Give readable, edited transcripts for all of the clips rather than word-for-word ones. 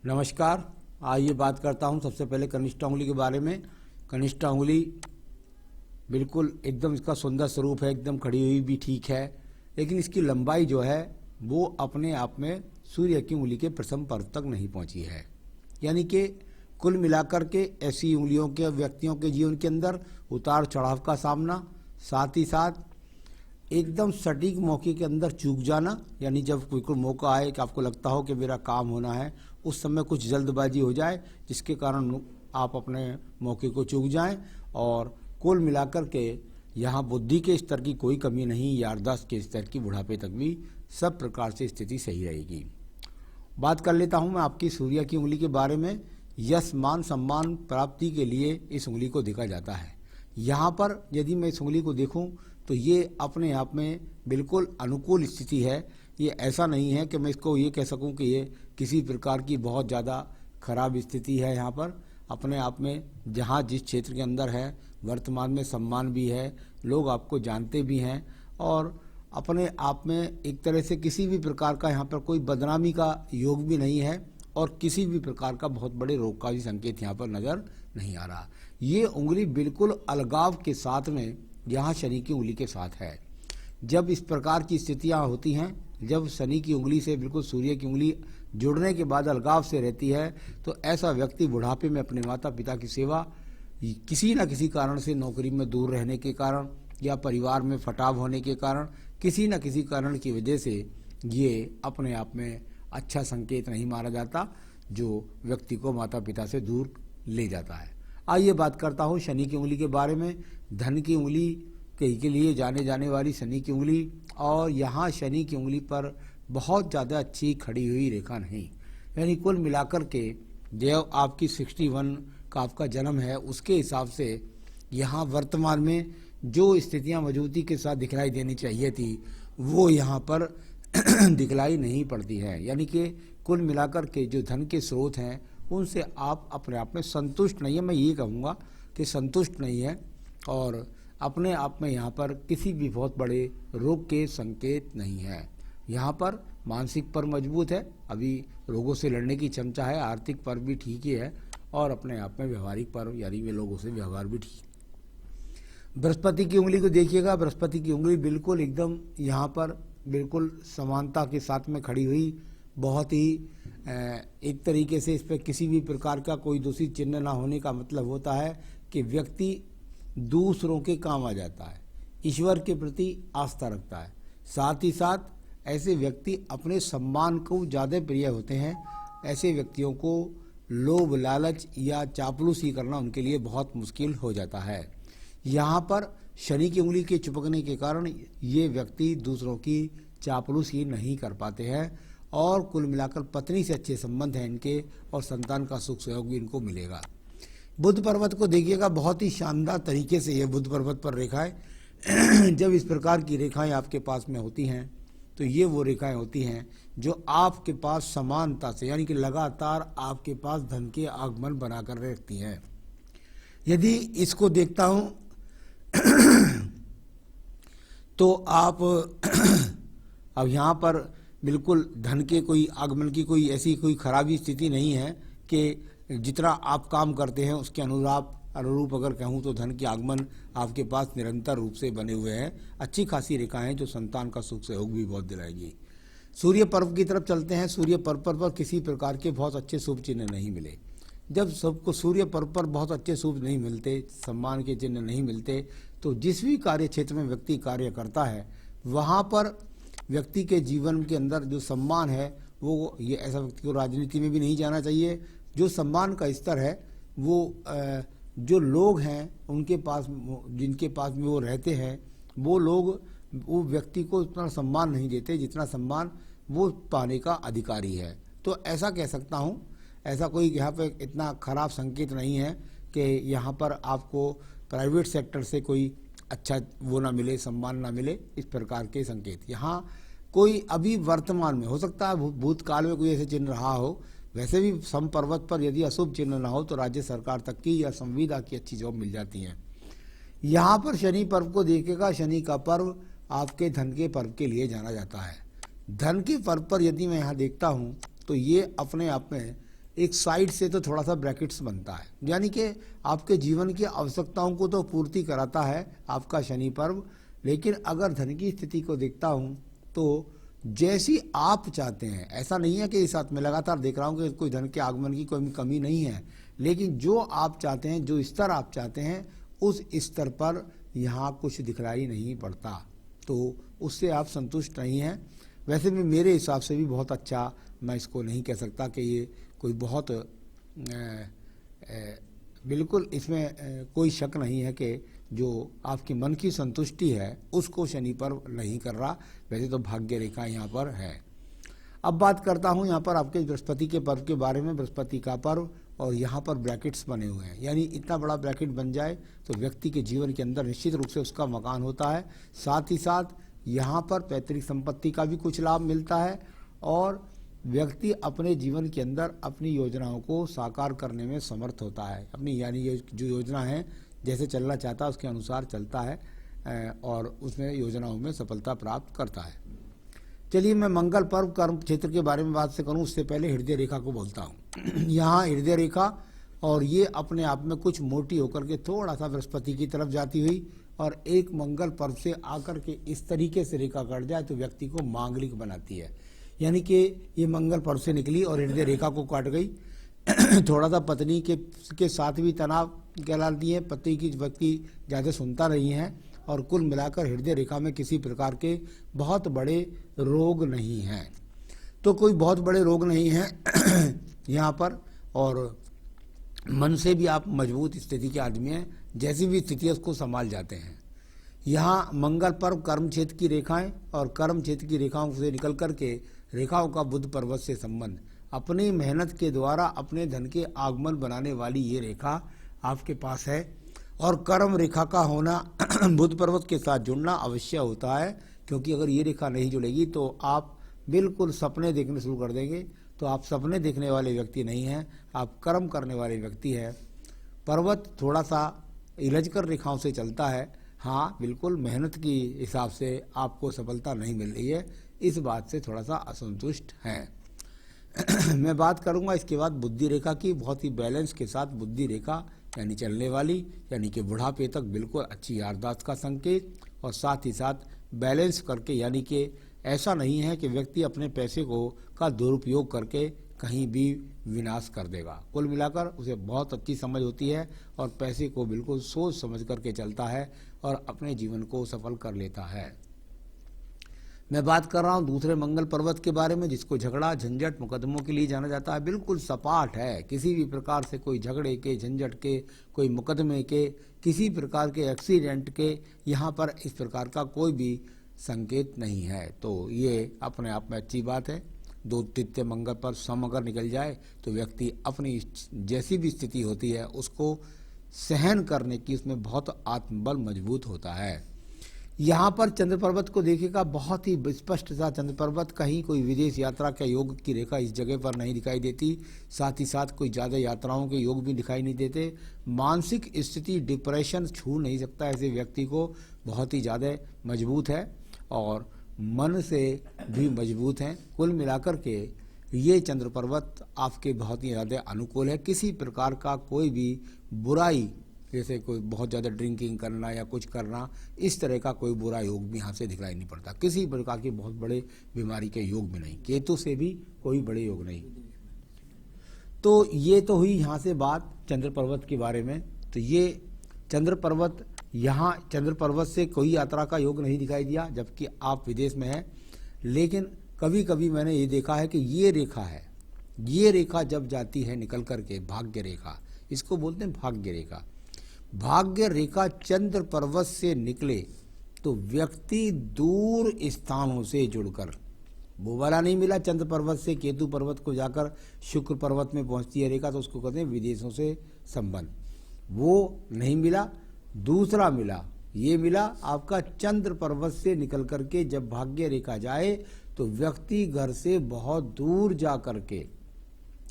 नमस्कार। आइए बात करता हूं सबसे पहले कनिष्ठा उंगली के बारे में। कनिष्ठा उंगली बिल्कुल एकदम इसका सुंदर स्वरूप है, एकदम खड़ी हुई भी ठीक है, लेकिन इसकी लंबाई जो है वो अपने आप में सूर्य की उंगली के प्रथम पर्व तक नहीं पहुंची है। यानी कि कुल मिलाकर के ऐसी उंगलियों के व्यक्तियों के जीवन के अंदर उतार चढ़ाव का सामना, साथ ही साथ एकदम सटीक मौके के अंदर चूक जाना, यानी जब कोई मौका आए कि आपको लगता हो कि मेरा काम होना है, उस समय कुछ जल्दबाजी हो जाए जिसके कारण आप अपने मौके को चूक जाएं। और कुल मिलाकर के यहाँ बुद्धि के स्तर की कोई कमी नहीं, याददाश्त के स्तर की बुढ़ापे तक भी सब प्रकार से स्थिति सही रहेगी। बात कर लेता हूँ मैं आपकी सूर्य की उंगली के बारे में। यश मान सम्मान प्राप्ति के लिए इस उंगली को देखा जाता है। यहाँ पर यदि मैं इस उंगली को देखूँ तो ये अपने आप में बिल्कुल अनुकूल स्थिति है। ये ऐसा नहीं है कि मैं इसको ये कह सकूं कि ये किसी प्रकार की बहुत ज़्यादा खराब स्थिति है। यहाँ पर अपने आप में जहाँ जिस क्षेत्र के अंदर है वर्तमान में सम्मान भी है, लोग आपको जानते भी हैं, और अपने आप में एक तरह से किसी भी प्रकार का यहाँ पर कोई बदनामी का योग भी नहीं है, और किसी भी प्रकार का बहुत बड़े रोग का भी संकेत यहाँ पर नज़र नहीं आ रहा। ये उंगली बिल्कुल अलगाव के साथ में यहाँ शनि की उंगली के साथ है। जब इस प्रकार की स्थितियाँ होती हैं, जब शनि की उंगली से बिल्कुल सूर्य की उंगली जुड़ने के बाद अलगाव से रहती है, तो ऐसा व्यक्ति बुढ़ापे में अपने माता पिता की सेवा किसी न किसी कारण से, नौकरी में दूर रहने के कारण या परिवार में फटाव होने के कारण, किसी न किसी कारण की वजह से ये अपने आप में अच्छा संकेत नहीं माना जाता, जो व्यक्ति को माता पिता से दूर ले जाता है। आइए बात करता हूँ शनि की उंगली के बारे में। धन की उंगली के लिए जाने जाने वाली शनि की उंगली, और यहाँ शनि की उंगली पर बहुत ज़्यादा अच्छी खड़ी हुई रेखा नहीं। यानी कुल मिलाकर के जो आपकी 61 का आपका जन्म है, उसके हिसाब से यहाँ वर्तमान में जो स्थितियाँ मजबूती के साथ दिखलाई देनी चाहिए थी वो यहाँ पर दिखलाई नहीं पड़ती है। यानी कि कुल मिलाकर के जो धन के स्रोत हैं उनसे आप अपने आप में संतुष्ट नहीं है, मैं ये कहूँगा कि संतुष्ट नहीं है, और अपने आप में यहाँ पर किसी भी बहुत बड़े रोग के संकेत नहीं है। यहाँ पर मानसिक पर मजबूत है, अभी रोगों से लड़ने की क्षमता है, आर्थिक पर भी ठीक ही है, और अपने आप में व्यवहारिक पर यानी वे लोगों से व्यवहार भी ठीक। बृहस्पति की उंगली को देखिएगा। बृहस्पति की उंगली बिल्कुल एकदम यहाँ पर बिल्कुल समानता के साथ में खड़ी हुई, बहुत ही एक तरीके से इस पर किसी भी प्रकार का कोई दूषित चिन्ह ना होने का मतलब होता है कि व्यक्ति दूसरों के काम आ जाता है, ईश्वर के प्रति आस्था रखता है, साथ ही साथ ऐसे व्यक्ति अपने सम्मान को ज़्यादा प्रिय होते हैं। ऐसे व्यक्तियों को लोभ लालच या चापलूसी करना उनके लिए बहुत मुश्किल हो जाता है। यहाँ पर शनि की उंगली के चिपकने के कारण ये व्यक्ति दूसरों की चापलूसी नहीं कर पाते हैं, और कुल मिलाकर पत्नी से अच्छे संबंध हैं इनके, और संतान का सुख सहयोग भी इनको मिलेगा। बुध पर्वत को देखिएगा, बहुत ही शानदार तरीके से ये बुध पर्वत पर रेखाएं जब इस प्रकार की रेखाएं आपके पास में होती हैं तो ये वो रेखाएं होती हैं जो आपके पास समानता से, यानी कि लगातार आपके पास धन के आगमन बनाकर रखती हैं। यदि इसको देखता हूं तो आप अब यहाँ पर बिल्कुल धन के कोई आगमन की कोई ऐसी कोई खराबी स्थिति नहीं है कि जितना आप काम करते हैं उसके अनुरूप अगर कहूँ तो धन के आगमन आपके पास निरंतर रूप से बने हुए हैं। अच्छी खासी रेखाएं जो संतान का सुख सहयोग भी बहुत दिलाएगी। सूर्य पर्व की तरफ चलते हैं। सूर्य पर्व पर किसी प्रकार के बहुत अच्छे शुभ चिन्ह नहीं मिले। जब सबको सूर्य पर्व पर बहुत अच्छे शुभ नहीं मिलते, सम्मान के चिन्ह नहीं मिलते, तो जिस भी कार्य क्षेत्र में व्यक्ति कार्य करता है वहाँ पर व्यक्ति के जीवन के अंदर जो सम्मान है वो, ये ऐसा व्यक्ति को राजनीति में भी नहीं जाना चाहिए। जो सम्मान का स्तर है वो जो लोग हैं उनके पास, जिनके पास में वो रहते हैं, वो लोग वो व्यक्ति को उतना सम्मान नहीं देते जितना सम्मान वो पाने का अधिकारी है। तो ऐसा कह सकता हूँ, ऐसा कोई यहाँ पे इतना खराब संकेत नहीं है कि यहाँ पर आपको प्राइवेट सेक्टर से कोई अच्छा वो ना मिले, सम्मान ना मिले, इस प्रकार के संकेत यहाँ कोई अभी वर्तमान में हो सकता है, भूतकाल में कोई ऐसे चिन्ह रहा हो। वैसे भी सम पर्वत पर यदि अशुभ चिन्ह ना हो तो राज्य सरकार तक की या संविदा की अच्छी जॉब मिल जाती है। यहाँ पर शनि पर्व को देखेगा। शनि का पर्व आपके धन के पर्व के लिए जाना जाता है। धन के पर्व पर यदि मैं यहाँ देखता हूँ तो ये अपने आप में एक साइड से तो थोड़ा सा ब्रैकेट्स बनता है, यानी कि आपके जीवन की आवश्यकताओं को तो पूर्ति कराता है आपका शनि पर्व। लेकिन अगर धन की स्थिति को देखता हूँ तो जैसी आप चाहते हैं, ऐसा नहीं है कि इस साथ मैं लगातार देख रहा हूँ कि कोई धन के आगमन की कोई कमी नहीं है, लेकिन जो आप चाहते हैं, जो स्तर आप चाहते हैं, उस स्तर पर यहाँ कुछ दिखलाई नहीं पड़ता, तो उससे आप संतुष्ट नहीं हैं। वैसे भी मेरे हिसाब से भी बहुत अच्छा मैं इसको नहीं कह सकता कि ये कोई बहुत बिल्कुल इसमें कोई शक नहीं है कि जो आपकी मन की संतुष्टि है उसको शनि पर्व नहीं कर रहा। वैसे तो भाग्य रेखा यहाँ पर है। अब बात करता हूँ यहाँ पर आपके बृहस्पति के पर्व के बारे में। बृहस्पति का पर्व और यहाँ पर ब्रैकेट्स बने हुए हैं, यानी इतना बड़ा ब्रैकेट बन जाए तो व्यक्ति के जीवन के अंदर निश्चित रूप से उसका मकान होता है। साथ ही साथ यहाँ पर पैतृक संपत्ति का भी कुछ लाभ मिलता है और व्यक्ति अपने जीवन के अंदर अपनी योजनाओं को साकार करने में समर्थ होता है। अपनी यानी जो योजना है जैसे चलना चाहता है उसके अनुसार चलता है और उसमें योजनाओं में सफलता प्राप्त करता है। चलिए मैं मंगल पर्व कर्म क्षेत्र के बारे में बात से करूं, उससे पहले हृदय रेखा को बोलता हूं। यहाँ हृदय रेखा और ये अपने आप में कुछ मोटी होकर के थोड़ा सा बृहस्पति की तरफ जाती हुई और एक मंगल पर्व से आकर के इस तरीके से रेखा कट जाए तो व्यक्ति को मांगलिक बनाती है। यानी कि ये मंगल पर्व से निकली और हृदय रेखा को काट गई। थोड़ा सा पत्नी के साथ भी तनाव कहलाती है, पति की व्यक्ति ज़्यादा सुनता नहीं है और कुल मिलाकर हृदय रेखा में किसी प्रकार के बहुत बड़े रोग नहीं हैं। तो कोई बहुत बड़े रोग नहीं हैं यहाँ पर, और मन से भी आप मजबूत स्थिति के आदमी हैं, जैसी भी स्थिति है उसको संभाल जाते हैं। यहाँ मंगल पर्व कर्म क्षेत्र की रेखाएं और कर्म क्षेत्र की रेखाओं से निकल करके रेखाओं का बुध पर्वत से संबंध, अपनी मेहनत के द्वारा अपने धन के आगमन बनाने वाली ये रेखा आपके पास है। और कर्म रेखा का होना बुध पर्वत के साथ जुड़ना अवश्य होता है, क्योंकि अगर ये रेखा नहीं जुड़ेगी तो आप बिल्कुल सपने देखने शुरू कर देंगे। तो आप सपने देखने वाले व्यक्ति नहीं हैं, आप कर्म करने वाले व्यक्ति हैं। पर्वत थोड़ा सा इलझकर रेखाओं से चलता है। हाँ बिल्कुल, मेहनत की हिसाब से आपको सफलता नहीं मिल रही है, इस बात से थोड़ा सा असंतुष्ट हैं। मैं बात करूंगा इसके बाद बुद्धि रेखा की। बहुत ही बैलेंस के साथ बुद्धि रेखा यानी चलने वाली, यानी कि बुढ़ापे तक बिल्कुल अच्छी याददाश्त का संकेत, और साथ ही साथ बैलेंस करके, यानी कि ऐसा नहीं है कि व्यक्ति अपने पैसे का दुरुपयोग करके कहीं भी विनाश कर देगा। कुल मिलाकर उसे बहुत अच्छी समझ होती है और पैसे को बिल्कुल सोच समझ करके चलता है और अपने जीवन को सफल कर लेता है। मैं बात कर रहा हूँ दूसरे मंगल पर्वत के बारे में, जिसको झगड़ा झंझट मुकदमों के लिए जाना जाता है। बिल्कुल सपाट है, किसी भी प्रकार से कोई झगड़े के, झंझट के, कोई मुकदमे के, किसी प्रकार के एक्सीडेंट के यहाँ पर इस प्रकार का कोई भी संकेत नहीं है। तो ये अपने आप में अच्छी बात है। दो तृतीय मंगल पर सम अगर निकल जाए तो व्यक्ति अपनी जैसी भी स्थिति होती है उसको सहन करने की उसमें बहुत आत्मबल मजबूत होता है। यहाँ पर चंद्र पर्वत को देखेगा, बहुत ही स्पष्ट सा चंद्र पर्वत, कहीं कोई विदेश यात्रा के योग की रेखा इस जगह पर नहीं दिखाई देती। साथ ही साथ कोई ज़्यादा यात्राओं के योग भी दिखाई नहीं देते। मानसिक स्थिति डिप्रेशन छू नहीं सकता ऐसे व्यक्ति को, बहुत ही ज़्यादा मजबूत है और मन से भी मजबूत हैं। कुल मिलाकर के ये चंद्र पर्वत आपके बहुत ही ज़्यादा अनुकूल है। किसी प्रकार का कोई भी बुराई, जैसे कोई बहुत ज़्यादा ड्रिंकिंग करना या कुछ करना, इस तरह का कोई बुरा योग भी यहाँ से दिखलाई नहीं पड़ता। किसी प्रकार की बहुत बड़े बीमारी के योग भी नहीं, केतु से भी कोई बड़े योग नहीं। तो ये तो हुई यहाँ से बात चंद्र पर्वत के बारे में। तो ये चंद्र पर्वत, यहाँ चंद्र पर्वत से कोई यात्रा का योग नहीं दिखाई दिया जबकि आप विदेश में हैं। लेकिन कभी कभी मैंने ये देखा है कि ये रेखा है, ये रेखा जब जाती है निकल करके भाग्य रेखा, इसको बोलते हैं भाग्य रेखा। भाग्य रेखा चंद्र पर्वत से निकले तो व्यक्ति दूर स्थानों से जुड़कर, वो वाला नहीं मिला चंद्र पर्वत से केतु पर्वत को जाकर शुक्र पर्वत में पहुंचती है रेखा, तो उसको कहते हैं विदेशों से संबंध, वो नहीं मिला। दूसरा मिला, ये मिला आपका चंद्र पर्वत से निकल करके जब भाग्य रेखा जाए तो व्यक्ति घर से बहुत दूर जा करके,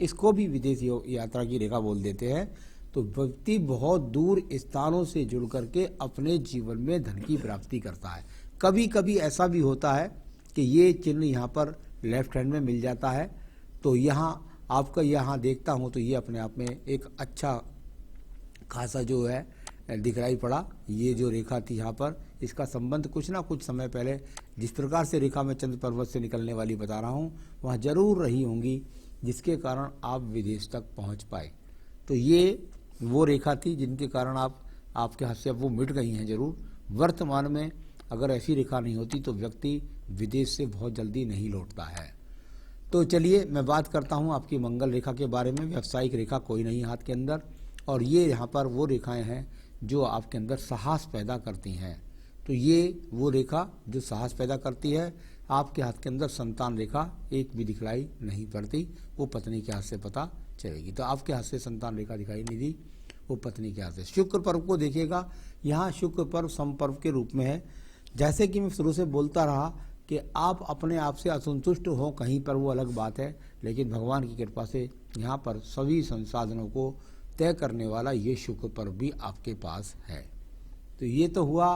इसको भी विदेश यात्रा की रेखा बोल देते हैं। तो व्यक्ति बहुत दूर स्थानों से जुड़ करके अपने जीवन में धन की प्राप्ति करता है। कभी कभी ऐसा भी होता है कि ये चिन्ह यहाँ पर लेफ्ट हैंड में मिल जाता है, तो यहाँ आपका यहाँ देखता हूँ तो ये अपने आप में एक अच्छा खासा जो है दिखलाई पड़ा। ये जो रेखा थी यहाँ पर, इसका संबंध कुछ ना कुछ समय पहले जिस प्रकार से रेखा में चंद्र पर्वत से निकलने वाली बता रहा हूँ वहाँ जरूर रही होंगी, जिसके कारण आप विदेश तक पहुँच पाए। तो ये वो रेखा थी जिनके कारण आपके हाथ से अब वो मिट गई हैं जरूर। वर्तमान में अगर ऐसी रेखा नहीं होती तो व्यक्ति विदेश से बहुत जल्दी नहीं लौटता है। तो चलिए मैं बात करता हूँ आपकी मंगल रेखा के बारे में। व्यावसायिक रेखा कोई नहीं हाथ के अंदर, और ये यहाँ पर वो रेखाएं हैं जो आपके अंदर साहस पैदा करती हैं। तो ये वो रेखा जो साहस पैदा करती है। आपके हाथ के अंदर संतान रेखा एक भी दिखलाई नहीं पड़ती, वो पत्नी के हाथ से पता चलेगी। तो आपके हाथ से संतान रेखा दिखाई नहीं दी, वो पत्नी के हाथ से। शुक्र पर्व को देखिएगा, यहाँ शुक्र पर्व समपर्व के रूप में है। जैसे कि मैं शुरू से बोलता रहा कि आप अपने आप से असंतुष्ट हो कहीं पर, वो अलग बात है, लेकिन भगवान की कृपा से यहाँ पर सभी संसाधनों को तय करने वाला ये शुक्र पर्व भी आपके पास है। तो ये तो हुआ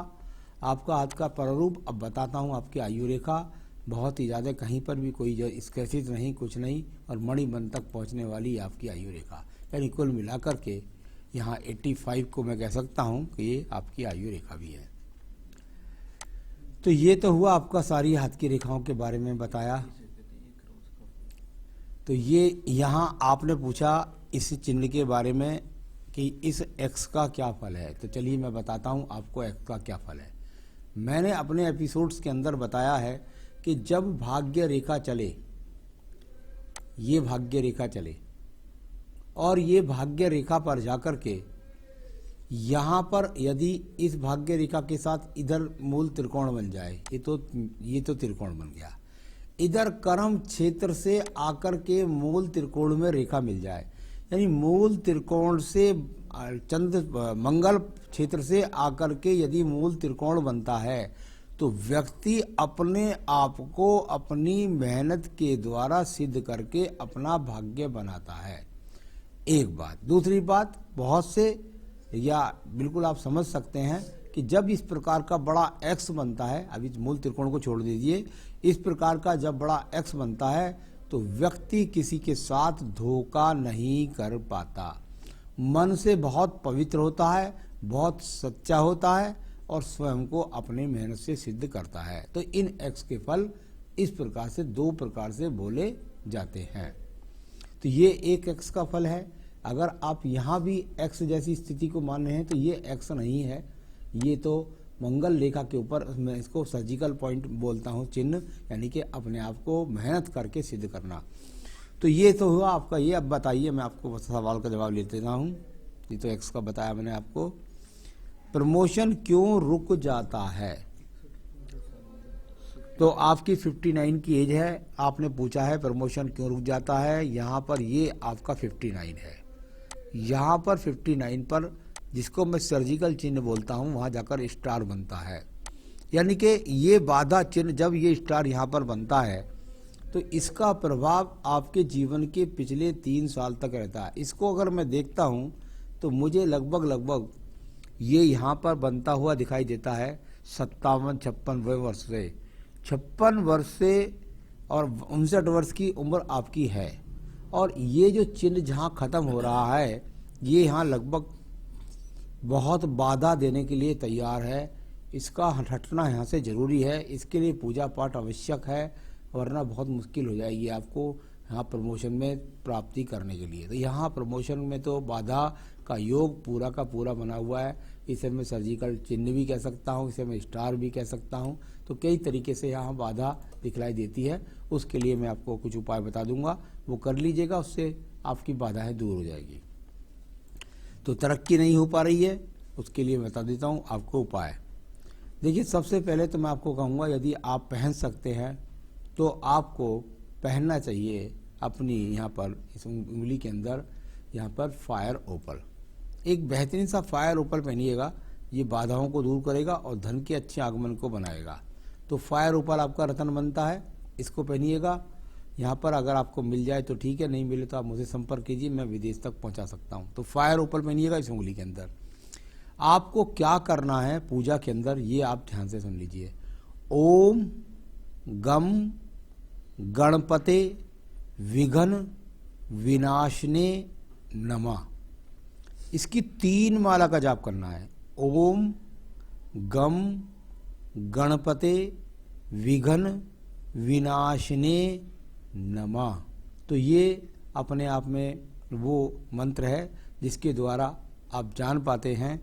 आपका हाथ का प्रारूप। अब बताता हूँ आपकी आयु रेखा। बहुत ही ज़्यादा कहीं पर भी कोई जो स्क्रैचेज नहीं, कुछ नहीं, और मणिबंध तक पहुँचने वाली आपकी आयु रेखा, यानी कुल मिलाकर के यहाँ 85 को मैं कह सकता हूँ कि ये आपकी आयु रेखा भी है। तो ये तो हुआ आपका सारी हाथ की रेखाओं के बारे में बताया। तो ये यहाँ आपने पूछा इस चिन्ह के बारे में कि इस एक्स का क्या फल है। तो चलिए मैं बताता हूँ आपको एक्स का क्या फल है। मैंने अपने एपिसोड्स के अंदर बताया है कि जब भाग्य रेखा चले, ये भाग्य रेखा चले और ये भाग्य रेखा पर जाकर के यहाँ पर यदि इस भाग्य रेखा के साथ इधर मूल त्रिकोण बन जाए, ये तो त्रिकोण बन गया, इधर कर्म क्षेत्र से आकर के मूल त्रिकोण में रेखा मिल जाए, यानी मूल त्रिकोण से चंद्र मंगल क्षेत्र से आकर के यदि मूल त्रिकोण बनता है तो व्यक्ति अपने आप को अपनी मेहनत के द्वारा सिद्ध करके अपना भाग्य बनाता है। एक बात। दूसरी बात, बहुत से या बिल्कुल आप समझ सकते हैं कि जब इस प्रकार का बड़ा एक्स बनता है, अभी मूल त्रिकोण को छोड़ दीजिए, इस प्रकार का जब बड़ा एक्स बनता है तो व्यक्ति किसी के साथ धोखा नहीं कर पाता, मन से बहुत पवित्र होता है, बहुत सच्चा होता है और स्वयं को अपने मेहनत से सिद्ध करता है। तो इन एक्स के फल इस प्रकार से दो प्रकार से बोले जाते हैं। तो ये एक एक्स का फल है। अगर आप यहाँ भी एक्स जैसी स्थिति को मान रहे हैं तो ये एक्स नहीं है, ये तो मंगल रेखा के ऊपर, मैं इसको सर्जिकल पॉइंट बोलता हूँ, चिन्ह, यानी कि अपने आप को मेहनत करके सिद्ध करना। तो ये तो हुआ आपका ये। अब बताइए, मैं आपको सवाल का जवाब ले देता हूँ। ये तो एक्स का बताया मैंने आपको। प्रमोशन क्यों रुक जाता है? तो आपकी 59 की एज है, आपने पूछा है प्रमोशन क्यों रुक जाता है। यहाँ पर ये आपका 59 है, यहाँ पर 59 पर जिसको मैं सर्जिकल चिन्ह बोलता हूँ वहाँ जाकर स्टार बनता है, यानी कि ये बाधा चिन्ह जब ये स्टार यहाँ पर बनता है तो इसका प्रभाव आपके जीवन के पिछले 3 साल तक रहता है। इसको अगर मैं देखता हूँ तो मुझे लगभग ये यहाँ पर बनता हुआ दिखाई देता है 57-56 वर्ष से, 56 वर्ष से और 59 वर्ष की उम्र आपकी है। और ये जो चिन्ह जहाँ ख़त्म हो रहा है ये यहाँ लगभग बहुत बाधा देने के लिए तैयार है। इसका हटना यहाँ से ज़रूरी है, इसके लिए पूजा पाठ आवश्यक है, वरना बहुत मुश्किल हो जाएगी आपको यहाँ प्रमोशन में प्राप्ति करने के लिए। तो यहाँ प्रमोशन में तो बाधा का योग पूरा का पूरा बना हुआ है। इसे मैं सर्जिकल चिन्ह भी कह सकता हूँ, इसे मैं स्टार भी कह सकता हूँ। तो कई तरीके से यहाँ बाधा दिखलाई देती है। उसके लिए मैं आपको कुछ उपाय बता दूंगा, वो कर लीजिएगा, उससे आपकी बाधाएं दूर हो जाएगी। तो तरक्की नहीं हो पा रही है, उसके लिए बता देता हूँ आपको उपाय। देखिए, सबसे पहले तो मैं आपको कहूँगा यदि आप पहन सकते हैं तो आपको पहनना चाहिए अपनी यहाँ पर इस उंगली के अंदर यहाँ पर फायर ओपल। एक बेहतरीन सा फायर ओपल पहनिएगा, ये बाधाओं को दूर करेगा और धन के अच्छे आगमन को बनाएगा। तो फायर ओपल आपका रत्न बनता है, इसको पहनिएगा। यहाँ पर अगर आपको मिल जाए तो ठीक है, नहीं मिले तो आप मुझे संपर्क कीजिए, मैं विदेश तक पहुँचा सकता हूँ। तो फायर ओपल पहनिएगा इस उंगली के अंदर। आपको क्या करना है पूजा के अंदर, ये आप ध्यान से सुन लीजिए। ओम गम गणपते विघ्न विनाशने नमः। इसकी 3 माला का जाप करना है। ओम गम गणपते विघ्न विनाशने नमः। तो ये अपने आप में वो मंत्र है जिसके द्वारा आप जान पाते हैं,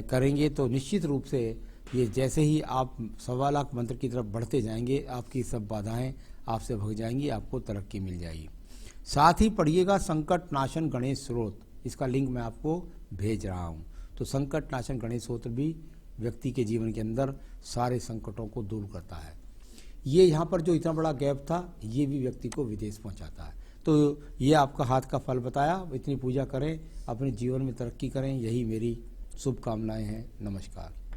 करेंगे तो निश्चित रूप से ये जैसे ही आप 1.25 लाख मंत्र की तरफ बढ़ते जाएंगे, आपकी सब बाधाएं आपसे भग जाएंगी, आपको तरक्की मिल जाएगी। साथ ही पढ़िएगा संकट नाशन गणेश स्रोत, इसका लिंक मैं आपको भेज रहा हूँ। तो संकट नाशन गणेश स्रोत भी व्यक्ति के जीवन के अंदर सारे संकटों को दूर करता है। ये यहाँ पर जो इतना बड़ा गैप था, ये भी व्यक्ति को विदेश पहुँचाता है। तो ये आपका हाथ का फल बताया। इतनी पूजा करें, अपने जीवन में तरक्की करें, यही मेरी शुभकामनाएं हैं। नमस्कार।